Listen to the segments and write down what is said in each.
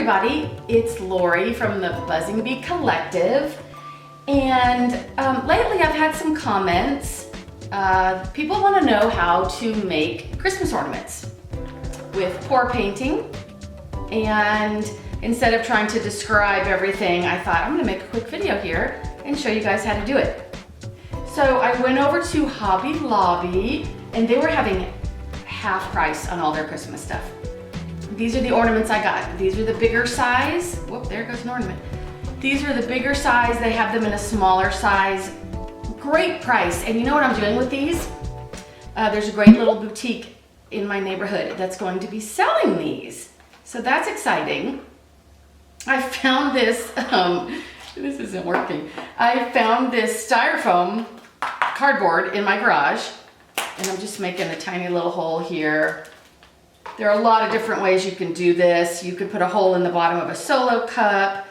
everybody, it's Lori from the Buzzing Bee Collective, and lately I've had some comments. People want to know how to make Christmas ornaments with pour painting, and instead of trying to describe everything, I thought I'm going to make a quick video here and show you guys how to do it. So I went over to Hobby Lobby and they were having half price on all their Christmas stuff. These are the ornaments I got. These are the bigger size. Whoop, there goes an ornament. These are the bigger size. They have them in a smaller size. Great price. And you know what I'm doing with these? There's a great little boutique in my neighborhood that's going to be selling these. So that's exciting. I found this, this isn't working. I found this styrofoam cardboard in my garage, and I'm just making a tiny little hole here. There are a lot of different ways you can do this. You could put a hole in the bottom of a solo cup,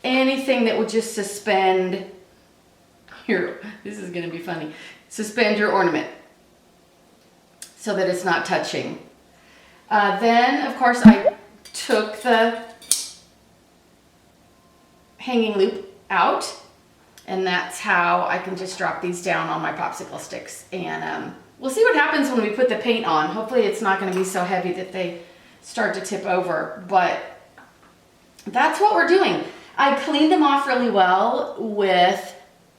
anything that would just suspend your, this is gonna be funny, suspend your ornament so that it's not touching. Then, of course, I took the hanging loop out, and that's how I can just drop these down on my popsicle sticks. And we'll see what happens when we put the paint on. Hopefully it's not going to be so heavy that they start to tip over, but that's what we're doing. I cleaned them off really well with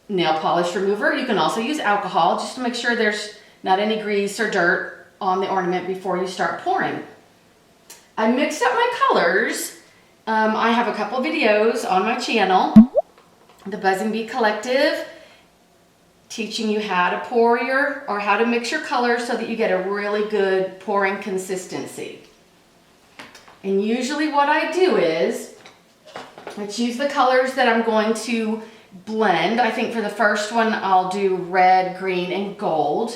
nail polish remover. You can also use alcohol just to make sure there's not any grease or dirt on the ornament before you start pouring. I mixed up my colors. I have a couple videos on my channel, the Buzzing Bee Collective, teaching you how to pour or how to mix your colors so that you get a really good pouring consistency. And usually what I do is, let's use the colors that I'm going to blend. I think for the first one I'll do red, green, and gold,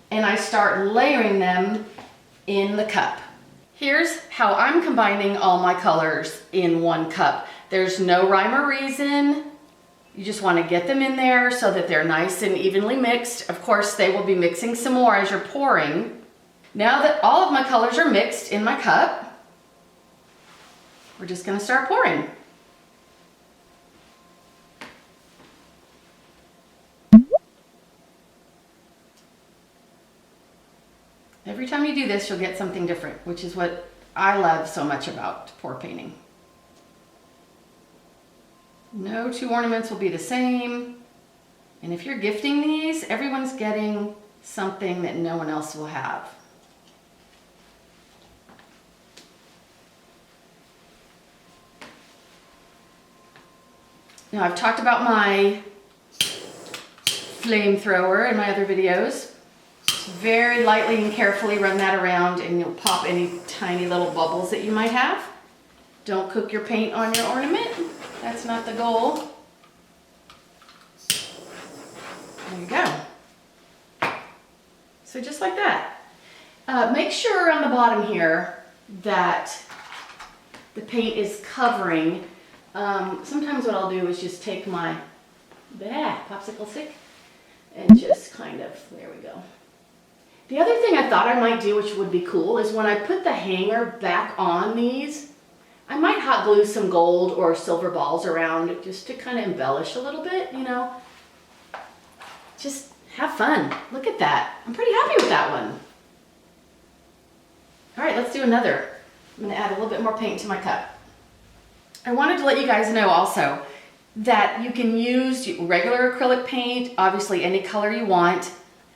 and I start layering them in the cup. Here's how I'm combining all my colors in one cup. There's no rhyme or reason. You just want to get them in there so that they're nice and evenly mixed. Of course, they will be mixing some more as you're pouring. Now that all of my colors are mixed in my cup, we're just going to start pouring. Every time you do this, you'll get something different, which is what I love so much about pour painting. No two ornaments will be the same. And if you're gifting these, everyone's getting something that no one else will have. Now, I've talked about my flamethrower in my other videos. Very lightly and carefully run that around and you'll pop any tiny little bubbles that you might have. Don't cook your paint on your ornament. That's not the goal. There you go. So just like that. Make sure on the bottom here that the paint is covering. Sometimes what I'll do is just take my popsicle stick and just kind of, there we go. The other thing I thought I might do, which would be cool, is when I put the hanger back on these, I might hot glue some gold or silver balls around just to kind of embellish a little bit, you know. Just have fun. Look at that. I'm pretty happy with that one. All right, let's do another. I'm going to add a little bit more paint to my cup. I wanted to let you guys know also that you can use regular acrylic paint, obviously any color you want.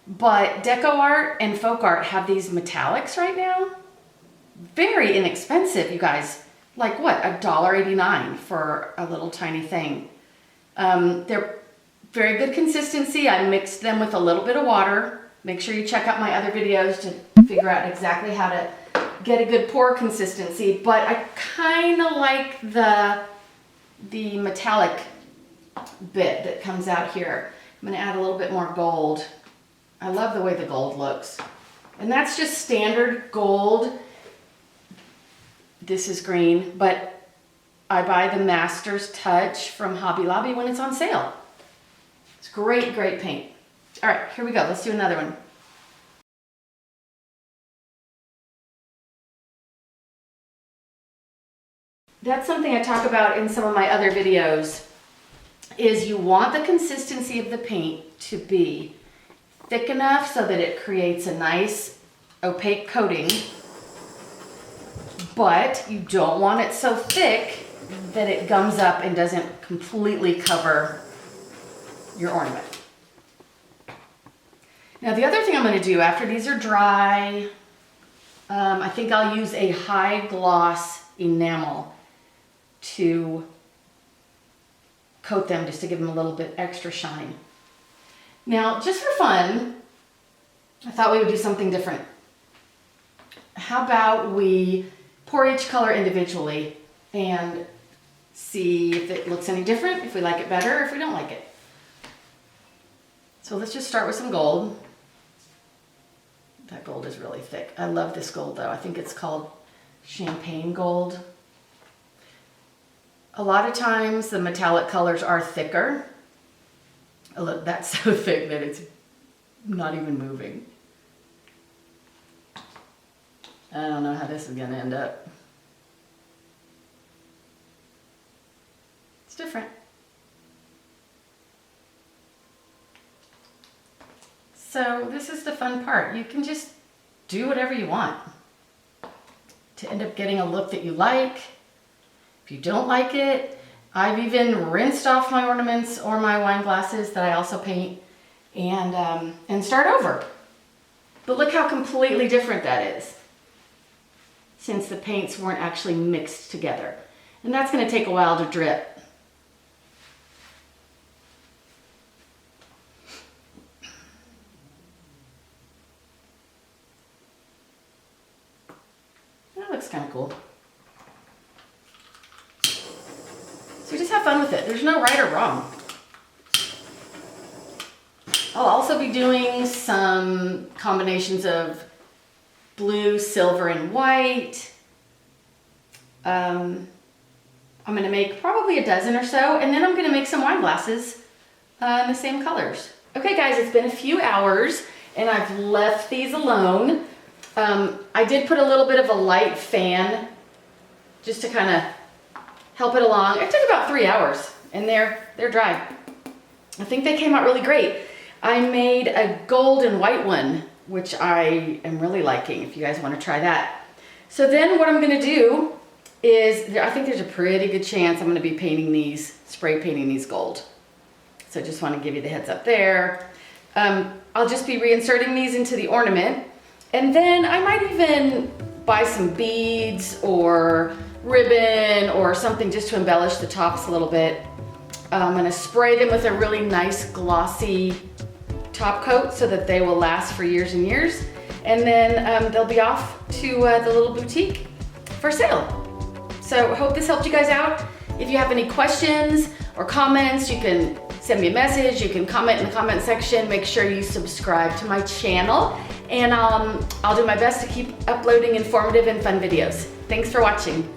But Deco Art and Folk Art have these metallics right now. Very inexpensive, you guys. Like what, $1.89 for a little tiny thing. They're very good consistency. I mixed them with a little bit of water. Make sure you check out my other videos to figure out exactly how to get a good pour consistency. But I kind of like the metallic bit that comes out here. I'm going to add a little bit more gold. I love the way the gold looks. And that's just standard gold. This is green, but I buy the Master's Touch from Hobby Lobby when it's on sale. It's great, great paint. All right, here we go. Let's do another one. that's something I talk about in some of my other videos, is you want the consistency of the paint to be thick enough so that it creates a nice opaque coating, but you don't want it so thick that it gums up and doesn't completely cover your ornament. Now the other thing I'm going to do after these are dry, I think I'll use a high gloss enamel to coat them, just to give them a little bit extra shine. Now, just for fun, I thought we would do something different. How about we pour each color individually and see if it looks any different, if we like it better, or if we don't like it. So let's just start with some gold. That gold is really thick. I love this gold though. I think it's called champagne gold. A lot of times the metallic colors are thicker. Oh, look, that's so thick that it's not even moving. I don't know how this is gonna end up. It's different. So this is the fun part. You can just do whatever you want to end up getting a look that you like. If you don't like it, I've even rinsed off my ornaments or my wine glasses that I also paint and start over. But look how completely different that is, since the paints weren't actually mixed together. And that's going to take a while to drip. That looks kind of cool. So just have fun with it. There's no right or wrong. I'll also be doing some combinations of blue, silver, and white. I'm going to make probably a dozen or so, and then I'm going to make some wine glasses in the same colors. Okay guys, it's been a few hours and I've left these alone. I did put a little bit of a light fan just to kind of help it along. It took about 3 hours and they're dry. I think they came out really great. I made a gold and white one, which I am really liking, if you guys want to try that. So then what I'm going to do is, I think there's a pretty good chance I'm going to be painting these, spray painting these gold. So just want to give you the heads up there. I'll just be reinserting these into the ornament, and then I might even buy some beads or ribbon or something just to embellish the tops a little bit. I'm going to spray them with a really nice glossy top coat so that they will last for years and years, and then they'll be off to the little boutique for sale. So I hope this helped you guys out. If you have any questions or comments, you can send me a message, you can comment in the comment section. Make sure you subscribe to my channel, and I'll do my best to keep uploading informative and fun videos. Thanks for watching.